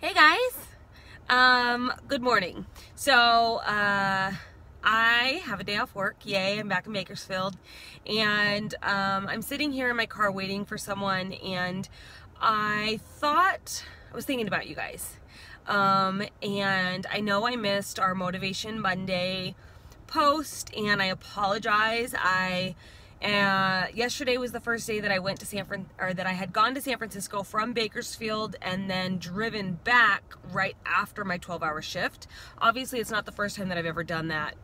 Hey guys, good morning. So I have a day off work. Yay, I'm back in Bakersfield, and I'm sitting here in my car waiting for someone, and I was thinking about you guys, and I know I missed our Motivation Monday post, and I apologize. Yesterday was the first day that I went to that I had gone to San Francisco from Bakersfield and then driven back right after my 12-hour shift. Obviously, it's not the first time that I've ever done that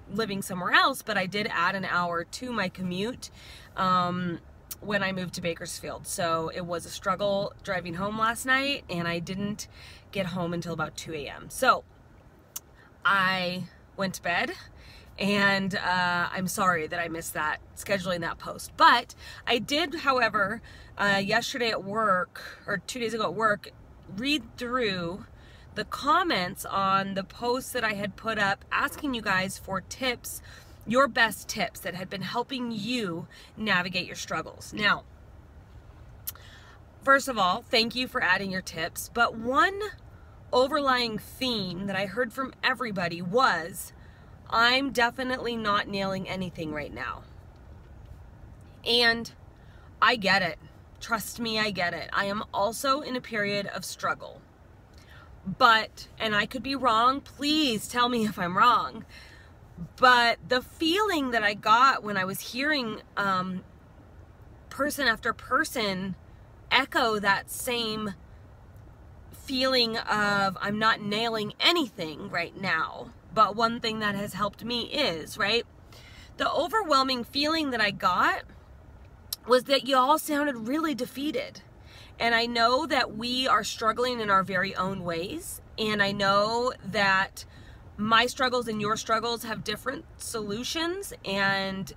living somewhere else, but I did add an hour to my commute when I moved to Bakersfield. So it was a struggle driving home last night, and I didn't get home until about 2 a.m. So I went to bed. And I'm sorry that I missed scheduling that post. But I did, however, yesterday at work, or 2 days ago at work, read through the comments on the post that I had put up asking you guys for tips, your best tips that had been helping you navigate your struggles. Now, first of all, thank you for adding your tips. But one overlying theme that I heard from everybody was, I'm definitely not nailing anything right now. And I get it. Trust me, I get it. I am also in a period of struggle. But, and I could be wrong, please tell me if I'm wrong, but the feeling that I got when I was hearing person after person echo that same feeling of I'm not nailing anything right now. But one thing that has helped me is, right, the overwhelming feeling that I got was that you all sounded really defeated. And I know that we are struggling in our very own ways. And I know that my struggles and your struggles have different solutions, and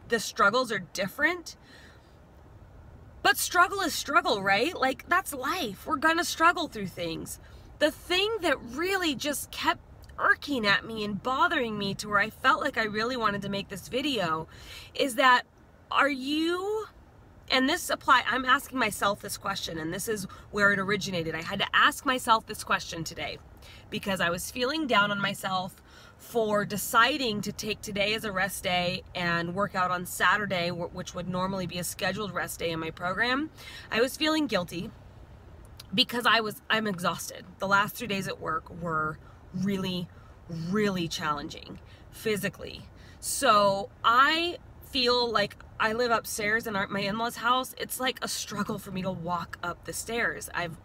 the struggles are different. But struggle is struggle, right? Like, that's life. We're gonna struggle through things. The thing that really just kept irking at me and bothering me to where I felt like I really wanted to make this video is that and this I'm asking myself this question, and this is where it originated. I had to ask myself this question today because I was feeling down on myself for deciding to take today as a rest day and work out on Saturday, which would normally be a scheduled rest day in my program. I was feeling guilty because I'm exhausted. The last 3 days at work were really, really challenging physically. So I feel like I live upstairs in my in-laws' house. It's like a struggle for me to walk up the stairs. I've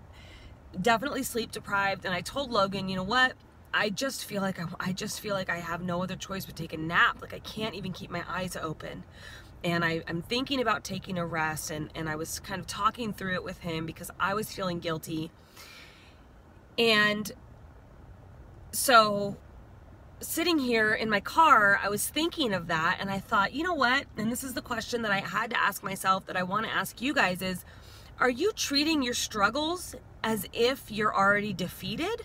definitely sleep deprived, and I told Logan, you know what? I just feel like I have no other choice but take a nap. Like, I can't even keep my eyes open. And I'm thinking about taking a rest, and I was kind of talking through it with him because I was feeling guilty. And so sitting here in my car, I was thinking of that, and I thought, you know what? And this is the question that I had to ask myself that I want to ask you guys is, are you treating your struggles as if you're already defeated?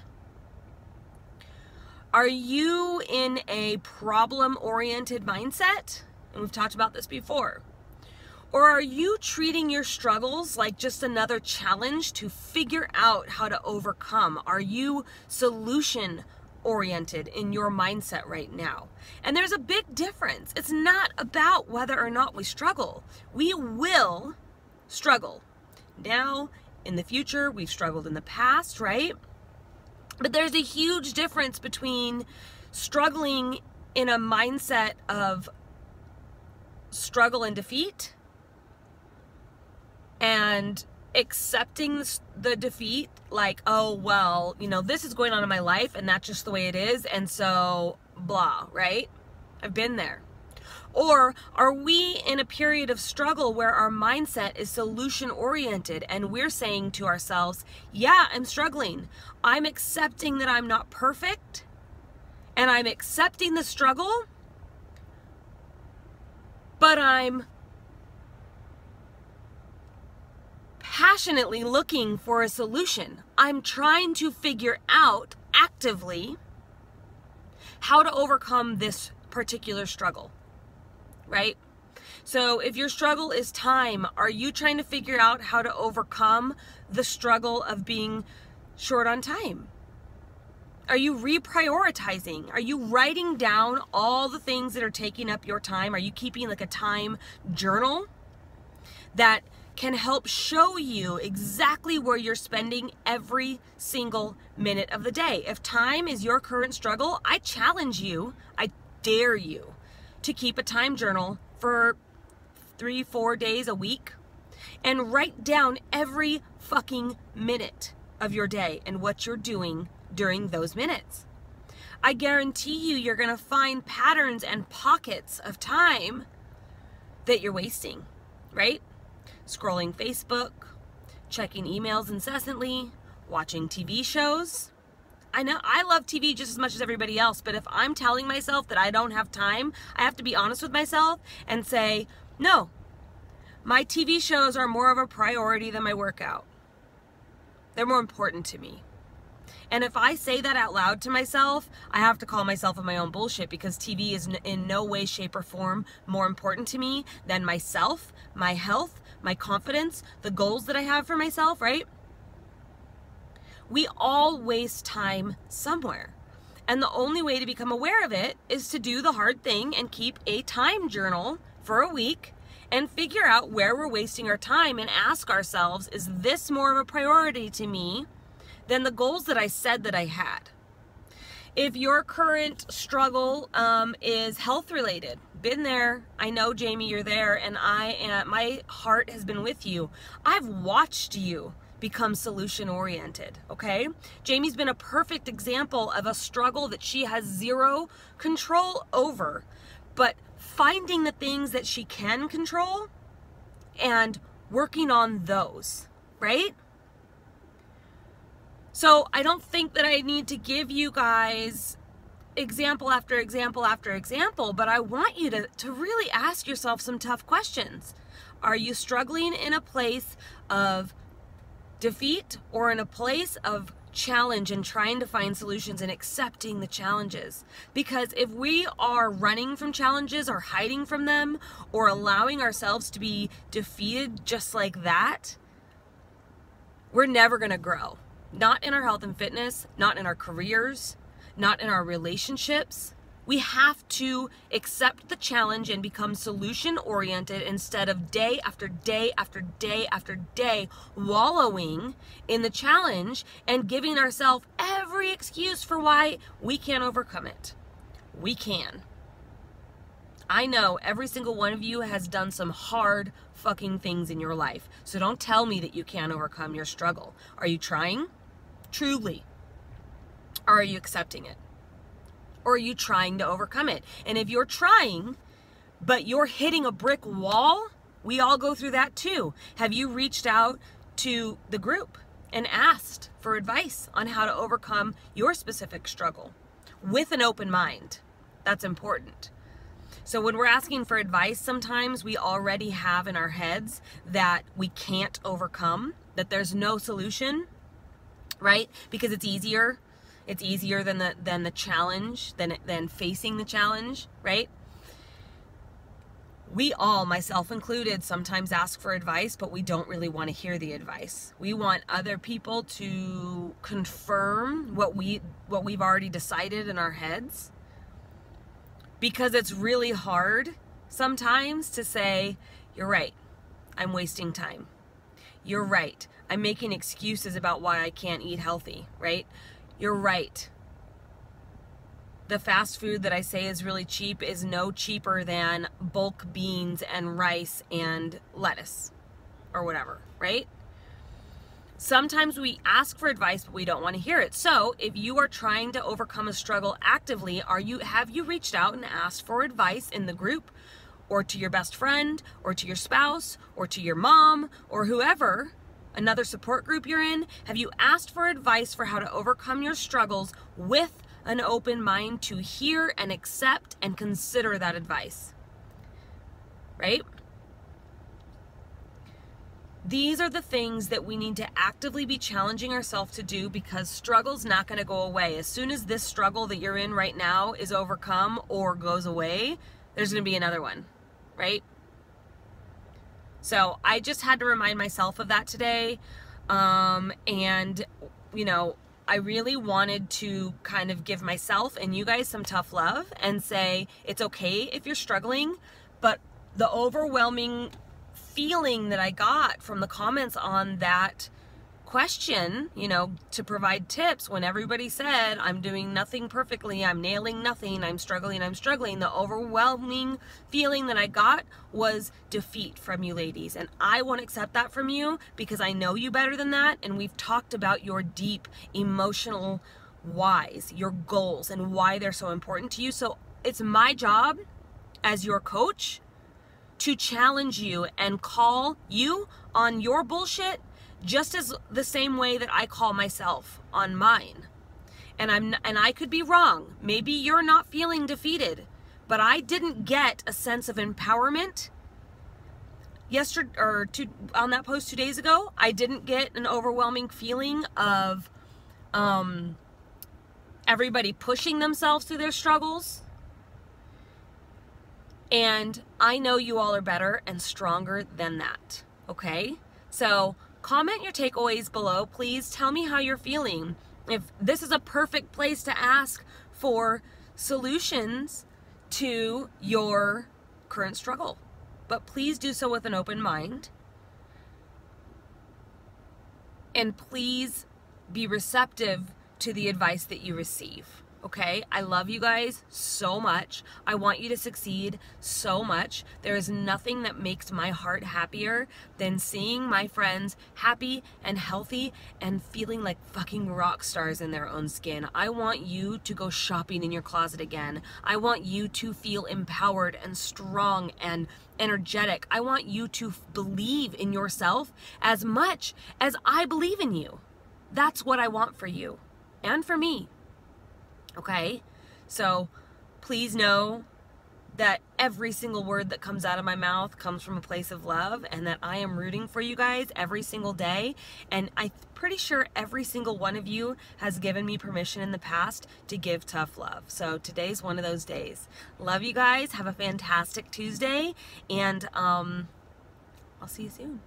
Are you in a problem-oriented mindset? And we've talked about this before. Or are you treating your struggles like just another challenge to figure out how to overcome? Are you solution-oriented in your mindset right now? And there's a big difference. It's not about whether or not we struggle. We will struggle. Now, in the future, we've struggled in the past, right? But there's a huge difference between struggling in a mindset of struggle and defeat and accepting the defeat, like, oh, well, you know, this is going on in my life and that's just the way it is, and so blah, right? I've been there. Or are we in a period of struggle where our mindset is solution oriented and we're saying to ourselves, yeah, I'm struggling. I'm accepting that I'm not perfect, and I'm accepting the struggle, but I'm passionately looking for a solution. I'm trying to figure out actively how to overcome this particular struggle, right? So if your struggle is time, are you trying to figure out how to overcome the struggle of being short on time? Are you reprioritizing? Are you writing down all the things that are taking up your time? Are you keeping like a time journal that can help show you exactly where you're spending every single minute of the day? If time is your current struggle, I challenge you, I dare you to keep a time journal for 3-4 days a week and write down every fucking minute of your day and what you're doing during those minutes. I guarantee you're going to find patterns and pockets of time that you're wasting, right? Scrolling Facebook, checking emails incessantly, watching TV shows. I know I love TV just as much as everybody else, but if I'm telling myself that I don't have time, I have to be honest with myself and say, no, my TV shows are more of a priority than my workout. They're more important to me. And if I say that out loud to myself, I have to call myself on my own bullshit, because TV is in no way, shape, or form more important to me than myself, my health, my confidence, the goals that I have for myself, right? We all waste time somewhere. And the only way to become aware of it is to do the hard thing and keep a time journal for a week and figure out where we're wasting our time and ask ourselves, is this more of a priority to me than the goals that I said that I had? If your current struggle is health related, been there. I know, Jamie, you're there, and my heart has been with you. I've watched you become solution oriented, okay? Jamie's been a perfect example of a struggle that she has zero control over, but finding the things that she can control and working on those, right? So I don't think that I need to give you guys example after example after example, but I want you to really ask yourself some tough questions. Are you struggling in a place of defeat or in a place of challenge and trying to find solutions and accepting the challenges? Because if we are running from challenges or hiding from them or allowing ourselves to be defeated just like that, we're never going to grow. Not in our health and fitness, not in our careers, not in our relationships. We have to accept the challenge and become solution oriented instead of day after day after day after day wallowing in the challenge and giving ourselves every excuse for why we can't overcome it. We can. I know every single one of you has done some hard fucking things in your life. So don't tell me that you can't overcome your struggle. Are you trying? Truly. Or are you accepting it? Or are you trying to overcome it? And if you're trying, but you're hitting a brick wall, we all go through that too. Have you reached out to the group and asked for advice on how to overcome your specific struggle with an open mind? That's important. So when we're asking for advice, sometimes we already have in our heads that we can't overcome, that there's no solution, right? Because it's easier. It's easier than the challenge, than facing the challenge, right? We all, myself included, sometimes ask for advice, but we don't really want to hear the advice. We want other people to confirm what we've already decided in our heads, because it's really hard sometimes to say, you're right, I'm wasting time. You're right, I'm making excuses about why I can't eat healthy, right? You're right. The fast food that I say is really cheap is no cheaper than bulk beans and rice and lettuce or whatever, right? Sometimes we ask for advice, but we don't want to hear it. So if you are trying to overcome a struggle actively, have you reached out and asked for advice in the group, or to your best friend, or to your spouse, or to your mom, or whoever, another support group you're in? Have you asked for advice for how to overcome your struggles with an open mind to hear and accept and consider that advice? Right? These are the things that we need to actively be challenging ourselves to do, because struggle's not going to go away. As soon as this struggle that you're in right now is overcome or goes away, there's going to be another one, right? So I just had to remind myself of that today. And you know, I really wanted to kind of give myself and you guys some tough love and say, it's okay if you're struggling, but the overwhelming feeling that I got from the comments on that question, you know, to provide tips when everybody said I'm doing nothing perfectly, I'm nailing nothing, I'm struggling, the overwhelming feeling that I got was defeat from you ladies. And I won't accept that from you because I know you better than that. And we've talked about your deep emotional whys, your goals, and why they're so important to you. So it's my job as your coach to challenge you and call you on your bullshit just as the same way that I call myself on mine. And I could be wrong. Maybe you're not feeling defeated, but I didn't get a sense of empowerment yesterday on that post 2 days ago. I didn't get an overwhelming feeling of everybody pushing themselves through their struggles. And I know you all are better and stronger than that. Okay? So comment your takeaways below. Please tell me how you're feeling. If this is a perfect place to ask for solutions to your current struggle. But please do so with an open mind. And please be receptive to the advice that you receive. Okay? I love you guys so much. I want you to succeed so much. There is nothing that makes my heart happier than seeing my friends happy and healthy and feeling like fucking rock stars in their own skin. I want you to go shopping in your closet again. I want you to feel empowered and strong and energetic. I want you to believe in yourself as much as I believe in you. That's what I want for you and for me. Okay, so please know that every single word that comes out of my mouth comes from a place of love, and that I am rooting for you guys every single day. And I'm pretty sure every single one of you has given me permission in the past to give tough love. So today's one of those days. Love you guys. Have a fantastic Tuesday, and I'll see you soon.